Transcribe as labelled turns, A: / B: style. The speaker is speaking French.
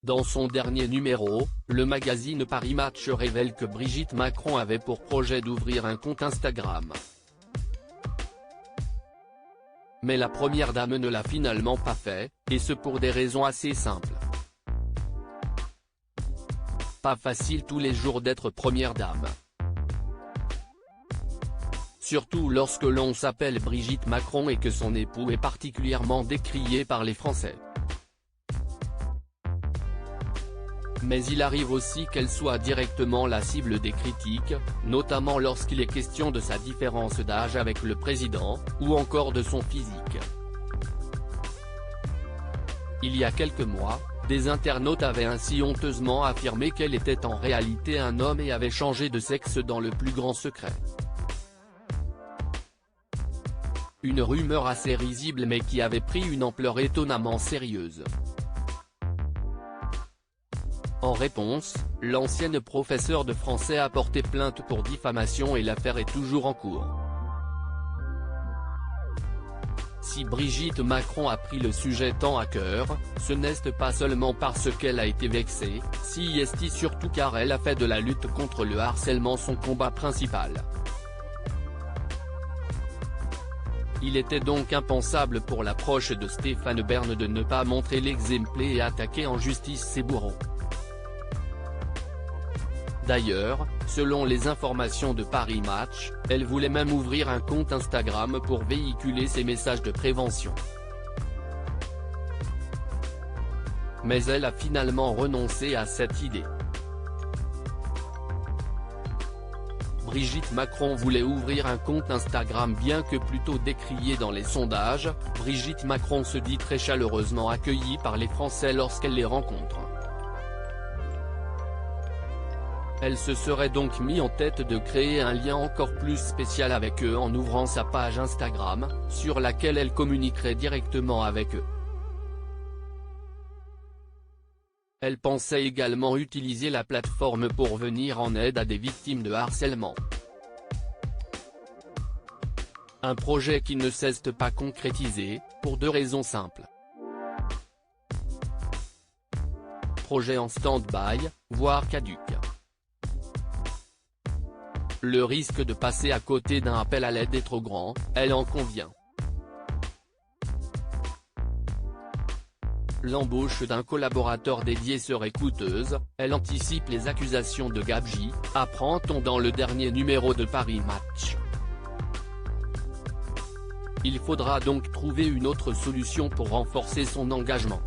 A: Dans son dernier numéro, le magazine Paris Match révèle que Brigitte Macron avait pour projet d'ouvrir un compte Instagram. Mais la première dame ne l'a finalement pas fait, et ce pour des raisons assez simples. Pas facile tous les jours d'être première dame. Surtout lorsque l'on s'appelle Brigitte Macron et que son époux est particulièrement décrié par les Français. Mais il arrive aussi qu'elle soit directement la cible des critiques, notamment lorsqu'il est question de sa différence d'âge avec le président, ou encore de son physique. Il y a quelques mois, des internautes avaient ainsi honteusement affirmé qu'elle était en réalité un homme et avait changé de sexe dans le plus grand secret. Une rumeur assez risible mais qui avait pris une ampleur étonnamment sérieuse. En réponse, l'ancienne professeure de français a porté plainte pour diffamation et l'affaire est toujours en cours. Si Brigitte Macron a pris le sujet tant à cœur, ce n'est pas seulement parce qu'elle a été vexée, si est surtout car elle a fait de la lutte contre le harcèlement son combat principal. Il était donc impensable pour la proche de Stéphane Bern de ne pas montrer l'exemple et attaquer en justice ses bourreaux. D'ailleurs, selon les informations de Paris Match, elle voulait même ouvrir un compte Instagram pour véhiculer ses messages de prévention. Mais elle a finalement renoncé à cette idée. Brigitte Macron voulait ouvrir un compte Instagram bien que plutôt décrié dans les sondages. Brigitte Macron se dit très chaleureusement accueillie par les Français lorsqu'elle les rencontre. Elle se serait donc mis en tête de créer un lien encore plus spécial avec eux en ouvrant sa page Instagram, sur laquelle elle communiquerait directement avec eux. Elle pensait également utiliser la plateforme pour venir en aide à des victimes de harcèlement. Un projet qui ne s'est pas concrétisé, pour deux raisons simples. Projet en stand-by, voire caduc. Le risque de passer à côté d'un appel à l'aide est trop grand, elle en convient. L'embauche d'un collaborateur dédié serait coûteuse, elle anticipe les accusations de gabegie, apprend-on dans le dernier numéro de Paris Match. Il faudra donc trouver une autre solution pour renforcer son engagement.